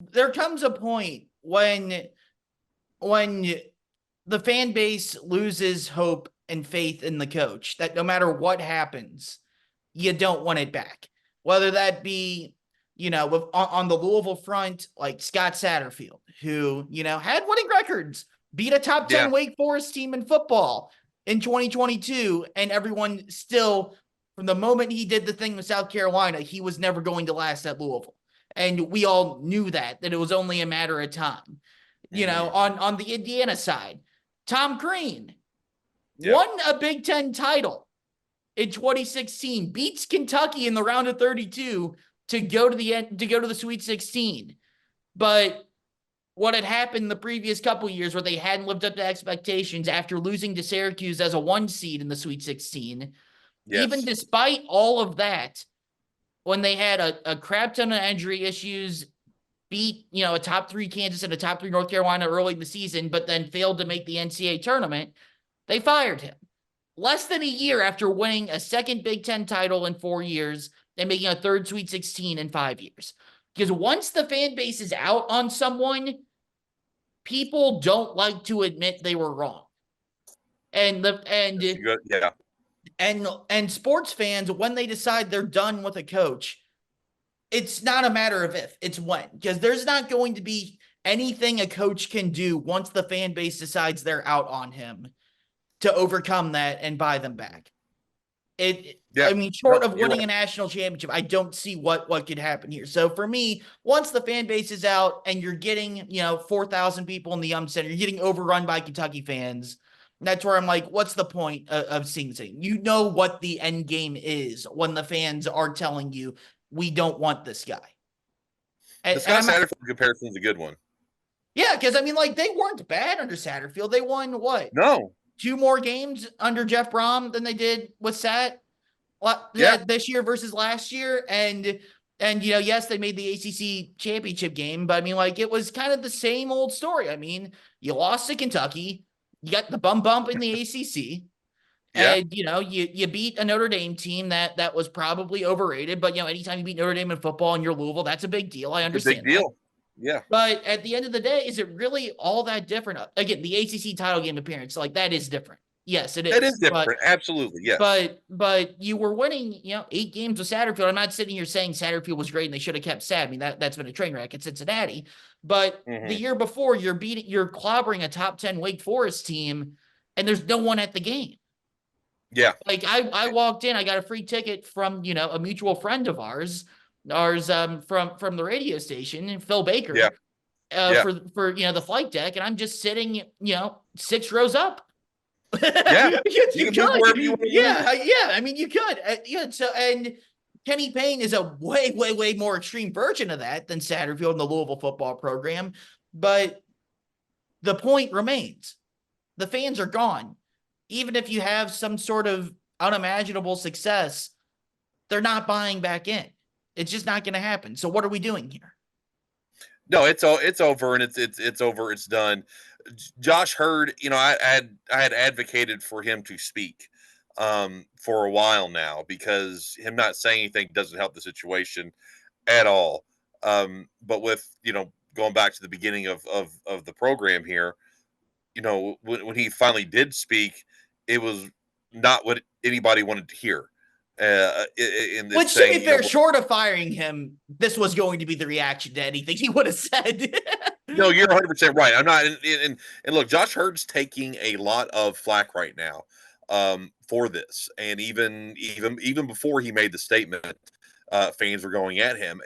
there comes a point when the fan base loses hope and faith in the coach that no matter what happens, you don't want it back. Whether that be, on the Louisville front, like Scott Satterfield, who, had winning records, beat a top Yeah. 10 Wake Forest team in football in 2022, and everyone still, from the moment he did the thing with South Carolina, he was never going to last at Louisville. And we all knew that it was only a matter of time. Mm-hmm. On the Indiana side, Tom Crean Yeah. won a Big Ten title in 2016, beats Kentucky in the round of 32 to go to the Sweet 16. But what had happened the previous couple years where they hadn't lived up to expectations after losing to Syracuse as a 1 seed in the Sweet 16, even Yes. despite all of that, when they had a crap ton of injury issues, beat, a top 3 Kansas and a top 3 North Carolina early in the season, but then failed to make the NCAA tournament, they fired him. Less than a year after winning a second Big Ten title in 4 years and making a third Sweet 16 in 5 years. Because once the fan base is out on someone, people don't like to admit they were wrong. And Yeah. and sports fans, when they decide they're done with a coach, it's not a matter of if, it's when. Because there's not going to be anything a coach can do once the fan base decides they're out on him to overcome that and buy them back. Yeah. I mean, No, short of you're winning right. a national championship, I don't see what could happen here. So for me, once the fan base is out and you're getting, 4,000 people in the Center, you're getting overrun by Kentucky fans. That's where I'm like, what's the point of seeing this? You know what the end game is when the fans are telling you we don't want this guy. The And Scott I'm not, Satterfield comparison is a good one. yeah, because I mean, like they weren't bad under Satterfield. They won what, No. 2 more games under Jeff Brom than they did with Sat Yeah. this year versus last year. And yes, they made the ACC championship game, but I mean, like it was kind of the same old story. I mean, you lost to Kentucky, you got the bump in the ACC, Yeah. and you beat a Notre Dame team that was probably overrated. But anytime you beat Notre Dame in football and you're Louisville, that's a big deal. I It's a big understand that. deal. Yeah. But at the end of the day, is it really all that different? Again, the ACC title game appearance, like that is different. Yes, it That is. is But different. Absolutely. Yes. but you were winning, 8 games with Satterfield. I'm not sitting here saying Satterfield was great and they should have kept Sat. I mean, that's been a train wreck at Cincinnati. But the Mm-hmm. year before, you're clobbering a top 10 Wake Forest team, and there's no one at the game. Yeah. Like I walked in, I got a free ticket from a mutual friend of ours from the radio station, Phil Yeah. Baker, Yeah. for the flight deck, and I'm just sitting 6 rows up. Yeah. Yes, You you can move could. wherever you want to move. Yeah. I mean, you could. Yeah. So, and Kenny Payne is a way, way, way more extreme version of that than Satterfield in the Louisville football program. But the point remains: the fans are gone. Even if you have some sort of unimaginable success, they're not buying back in. It's just not going to happen. So, what are we doing here? No, it's over and it's over. It's done. Josh Heird, I had advocated for him to speak for a while now because him not saying anything doesn't help the situation at all. But with going back to the beginning of the program here, when he finally did speak, it was not what anybody wanted to hear. In this Which, to be saying, fair, short of firing him, this was going to be the reaction to anything he would have said. no, you're 100% right. I'm not. And look, Josh Heard's taking a lot of flack right now for this, and even before he made the statement, fans were going at him.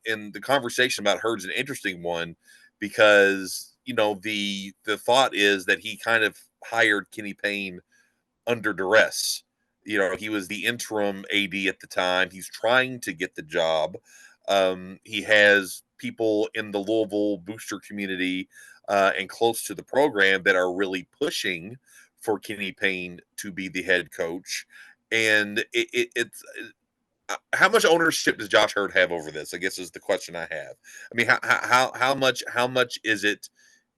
And the conversation about Heard's an interesting one because the thought is that he kind of hired Kenny Payne under duress. He was the interim AD at the time. He's trying to get the job. He has people in the Louisville booster community and close to the program that are really pushing for Kenny Payne to be the head coach. And it's how much ownership does Josh Heird have over this? I guess is the question I have. I mean, how much is it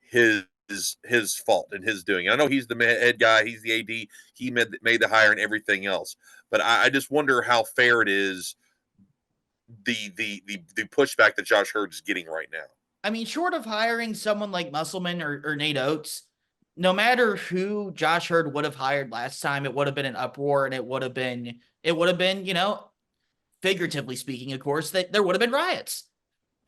his fault and his doing? I know he's the head guy, he's the AD, he made the hire and everything else, but I just wonder how fair it is the pushback that Josh Heird is getting right now. I mean, short of hiring someone like Musselman or Nate Oates, no matter who Josh Heird would have hired last time, it would have been an uproar, and it would have been, figuratively speaking, of course, that there would have been riots,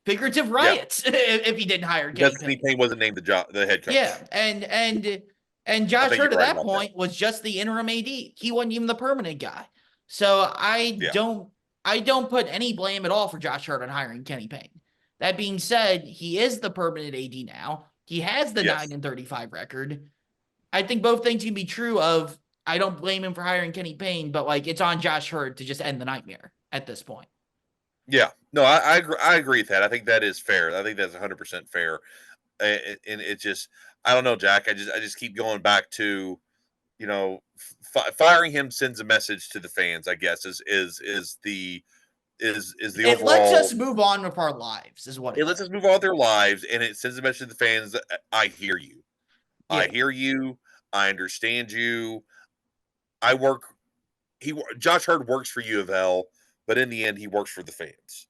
figurative Yeah, riots, if he didn't hire because Kenny Kenny Payne. Payne wasn't named the head Yeah, coach. and I Josh think Heird you're at right that about that. point was just the interim AD. He wasn't even the permanent guy. So Yeah, I don't put any blame at all for Josh Heird on hiring Kenny Payne. That being said, he is the permanent AD now. He has the yes, 9-35 record. I think both things can be true of I don't blame him for hiring Kenny Payne, but like it's on Josh Heird to just end the nightmare at this point. yeah. No, I agree. I agree with that. I think that is fair. I think that's 100% fair. And it just, I don't know, Jack. I just keep going back to, firing him sends a message to the fans. I guess is the It lets us overall. move on with our lives, is what It it lets does. us move on with their lives, and it sends a message to the fans. I hear you. I Yeah. hear you. I understand you. I work. Josh Heird works for U of L, but in the end, he works for the fans,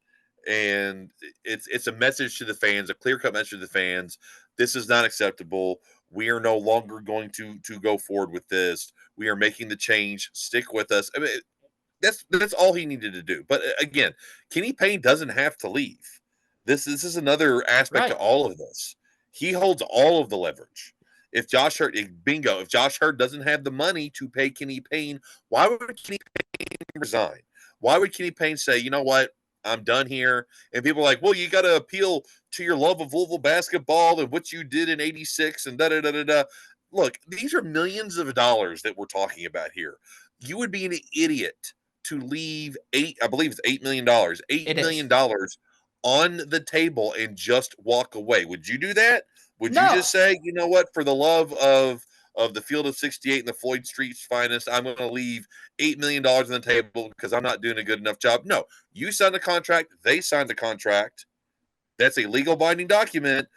and it's a message to the fans, a clear cut message to the fans. This is not acceptable. We are no longer going to go forward with this. We are making the change. Stick with us. I mean, that's all he needed to do. But again, Kenny Payne doesn't have to leave. This is another aspect to Right. all of this. He holds all of the leverage. If Josh Heird, bingo, if Josh Heird doesn't have the money to pay Kenny Payne, why would Kenny Payne resign? Why would Kenny Payne say, you know what, I'm done here? And people are like, well, you got to appeal to your love of Louisville basketball and what you did in '86 and da da da da da. Look, these are millions of dollars that we're talking about here. You would be an idiot to leave I believe it's $8 million, $8 It is. million dollars on the table and just walk away. Would you do that? Would you No. just say, you know what, for the love of the field of 68 and the Floyd Street's finest, I'm going to leave $8 million on the table because I'm not doing a good enough job? No, you signed a contract. They signed a contract. That's a legal binding document.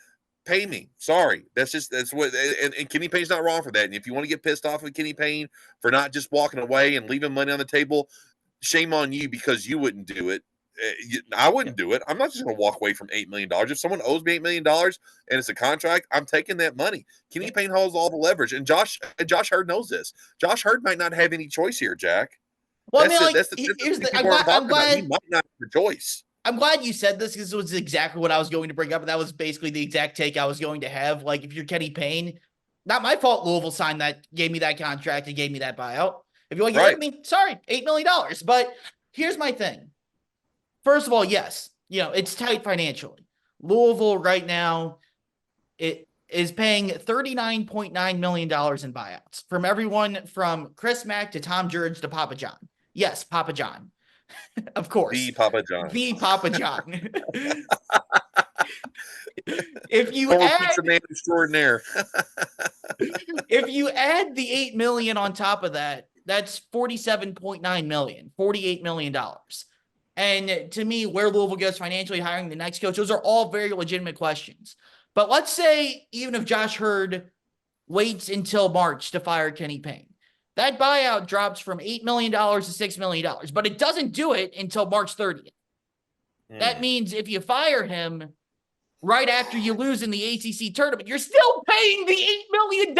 Pay me. Sorry. That's what, and Kenny Payne's not wrong for that. And if you want to get pissed off at Kenny Payne for not just walking away and leaving money on the table, shame on you because you wouldn't do it. I Yeah. wouldn't do it. I'm not just going to walk away from $8 million. If someone owes me $8 million and it's a contract, I'm taking that money. Kenny Yeah. Payne holds all the leverage, and Josh Heird knows this. Josh Heird might not have any choice here, Jack. Well, I That's mean, it. like, That's the here's thing the. people aren't talking about. He might not have a choice. I'm glad you said this because it was exactly what I was going to bring up. And that was basically the exact take I was going to have. Like, if you're Kenny Payne, not my fault. Louisville signed that, gave me that contract, and gave me that buyout. If you want to get rid of Right. me, sorry, $8 million. But here's my thing. First of all, yes, it's tight financially. Louisville right now, it is paying $39.9 million in buyouts from everyone from Chris Mack to Tom Jurge to Papa John. Yes, Papa John. Of The course. Papa John. The Papa John. if you Former add pizza man extraordinaire. if you add the 8 million on top of that, that's 47.9 million, $48 million. And to me, where Louisville goes financially hiring the next coach, those are all very legitimate questions. But let's say even if Josh Heird waits until March to fire Kenny Payne, that buyout drops from $8 million to $6 million, but it doesn't do it until March 30th. That means if you fire him right after you lose in the ACC tournament, you're still paying the $8 million.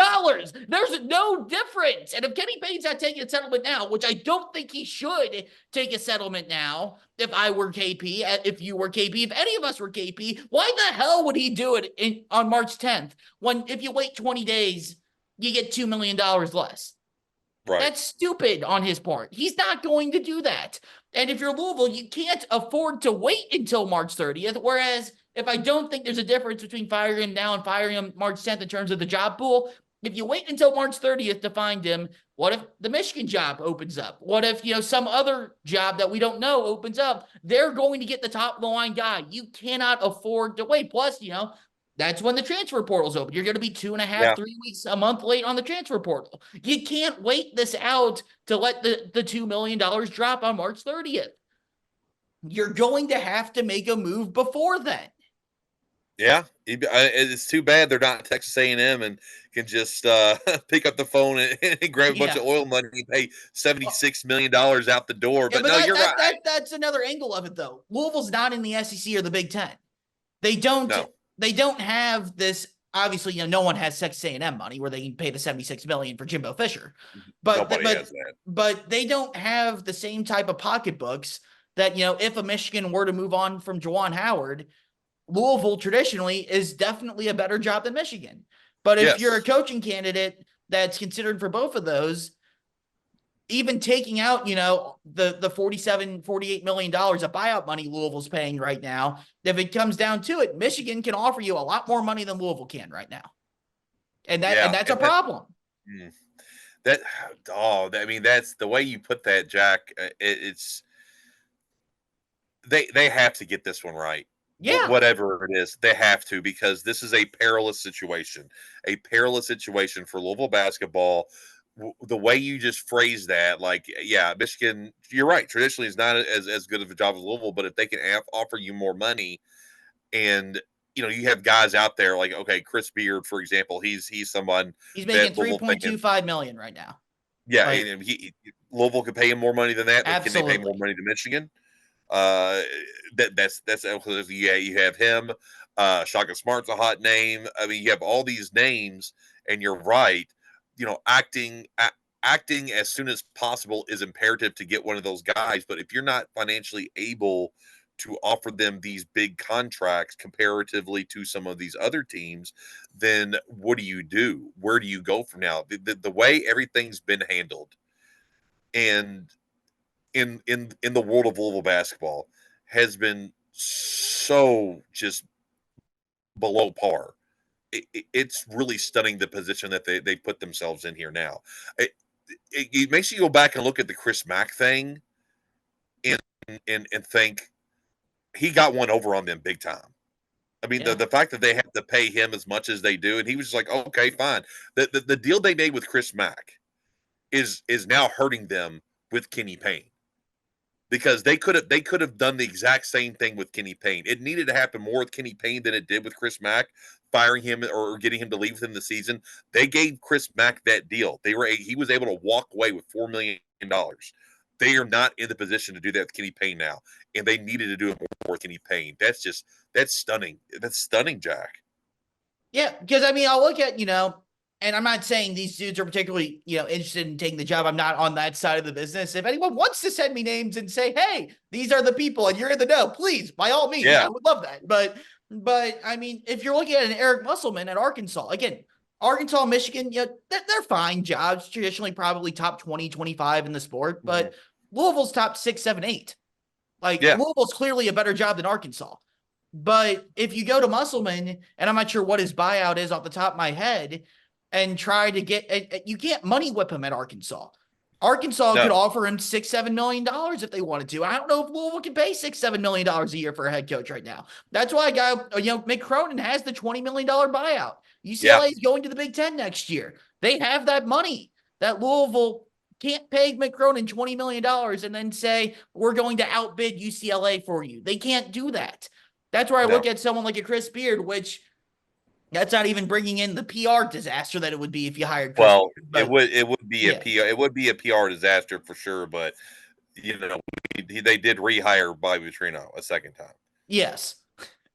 There's no difference. And if Kenny Payne's not taking a settlement now, which I don't think he should take a settlement now, if I were KP, if you were KP, if any of us were KP, why the hell would he do it on March 10th when if you wait 20 days, you get $2 million less? Right. That's stupid on his part. He's not going to do that. And if you're Louisville, you can't afford to wait until March 30th. Whereas if I don't think there's a difference between firing him now and firing him March 10th in terms of the job pool, if you wait until March 30th to find him, what if the Michigan job opens up? What if, some other job that we don't know opens up? They're going to get the top of the line guy. You cannot afford to wait. Plus, that's when the transfer portal's open. You're going to be 2.5, Yeah. 3 weeks, a month late on the transfer portal. You can't wait this out to let the $2 million drop on March 30th. You're going to have to make a move before then. Yeah, it's too bad they're not Texas A&M and can just pick up the phone and grab a bunch Yeah. of oil money and pay $76 million out the door. Yeah, But but no, you're right. that's another angle of it, though. Louisville's not in the SEC or the Big Ten. They don't No. they don't have this. Obviously, no one has Texas A&M money where they can pay the $76 million for Jimbo Fisher, but Nobody has that. but they don't have the same type of pocketbooks that if a Michigan were to move on from Juwan Howard, Louisville traditionally is definitely a better job than Michigan. But if you're a Yes. coaching candidate that's considered for both of those, even taking out, the $48 million of buyout money Louisville's paying right now, if it comes down to it, Michigan can offer you a lot more money than Louisville can right now. And Yeah. that's a problem. I mean, that's the way you put that, Jack. It's they have to get this one right. Yeah. Whatever it is, they have to, because this is a perilous situation for Louisville basketball. The way you just phrase that, like, yeah, Michigan, you're right, traditionally is not as good of a job as Louisville, but if they can offer you more money, and you have guys out there like, okay, Chris Beard, for example, he's someone He's making that Louisville thinking, $3.25 million right now. yeah, and Louisville could pay him more money than that, but can they pay more Absolutely. money to Michigan? That's yeah. You have him. Shaka Smart's a hot name. I mean, you have all these names, and you're right. Acting as soon as possible is imperative to get one of those guys. But if you're not financially able to offer them these big contracts comparatively to some of these other teams, then what do you do? Where do you go from now? The way everything's been handled, and in the world of Louisville basketball, has been so just below par. It's really stunning the position that they put themselves in here now. It makes you go back and look at the Chris Mack thing, and and think he got one over on them big time. I mean, Yeah. the fact that they have to pay him as much as they do, and he was just like, okay, fine. The deal they made with Chris Mack is now hurting them with Kenny Payne, because they could have done the exact same thing with Kenny Payne. It needed to happen more with Kenny Payne than it did with Chris Mack, firing him or getting him to leave within the season. They gave Chris Mack that deal. He was able to walk away with $4 million. They are not in the position to do that with Kenny Payne now, and they needed to do it more with Kenny Payne. That's stunning. That's stunning, Jack. Yeah, because I mean, I'll look at, and I'm not saying these dudes are particularly, interested in taking the job. I'm not on that side of the business. If anyone wants to send me names and say, hey, these are the people and you're in the know, please, by all means, Yeah. I would love that. But I mean, if you're looking at an Eric Musselman at Arkansas, again, Arkansas, Michigan, they're fine jobs, traditionally probably top 20, 25 in the sport, but Louisville's top 6, 7, 8. Like, Yeah. Louisville's clearly a better job than Arkansas. But if you go to Musselman, and I'm not sure what his buyout is off the top of my head, and try to get, you can't money whip him at Arkansas. Arkansas No. could offer him $6-7 million if they wanted to. I don't know if Louisville can pay $6-7 million a year for a head coach right now. That's why Mick Cronin has the $20 million buyout. UCLA is going to the Big Ten next year. They have that money. That Louisville can't pay Mick Cronin $20 million and then say, we're going to outbid UCLA for you. They can't do that. That's where I look at someone like a Chris Beard, which that's not even bringing in the PR disaster that it would be if you hired Chris Well, Beard. it would be a PR disaster for sure, but they did rehire Bobby Petrino a second time. Yes.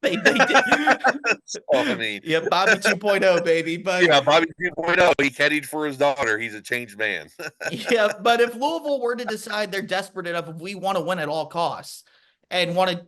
They did. So, I mean, yeah, Bobby 2.0, baby. But yeah, Bobby 2.0. He caddied for his daughter. He's a changed man. yeah, but if Louisville were to decide they're desperate enough, if we want to win at all costs and want to,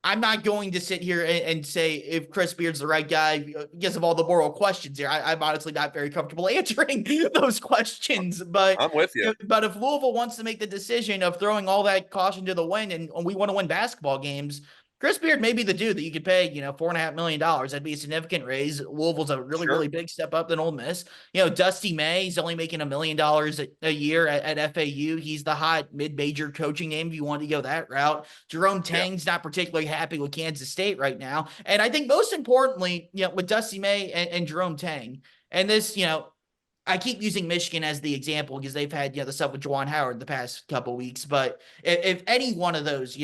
I'm not going to sit here and say if Chris Beard's the right guy because of all the moral questions here. I'm honestly not very comfortable answering those questions. But I'm with you. But if Louisville wants to make the decision of throwing all that caution to the wind and we want to win basketball games, Chris Beard may be the dude that you could pay, $4.5 million. That'd be a significant raise. Louisville's a really, really big step up than Ole Miss. Dusty May, he's only making $1 million a year at FAU. He's the hot mid-major coaching name if you want to go that route. Jerome Tang's not particularly happy with Kansas State right now. And I think most importantly, with Dusty May and Jerome Tang, and this, I keep using Michigan as the example because they've had, the stuff with Juwan Howard the past couple of weeks. But if any one of those,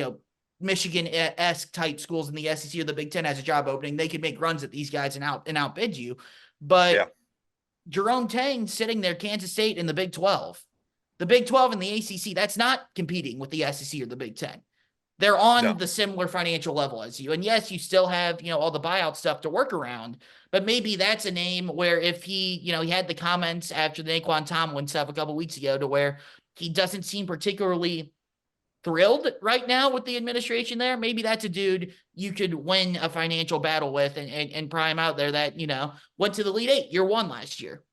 Michigan-esque type schools in the SEC or the Big Ten has a job opening, they could make runs at these guys and outbid you. But Jerome Tang sitting there, Kansas State in the Big 12. The Big 12 and the ACC, that's not competing with the SEC or the Big Ten. they're on No. the similar financial level as you. And yes, you still have, all the buyout stuff to work around, but maybe that's a name where if he, he had the comments after the Naquan Tomlin stuff a couple weeks ago to where he doesn't seem particularly thrilled right now with the administration there. Maybe that's a dude you could win a financial battle with and prime out there that, went to the Elite Eight year one last year.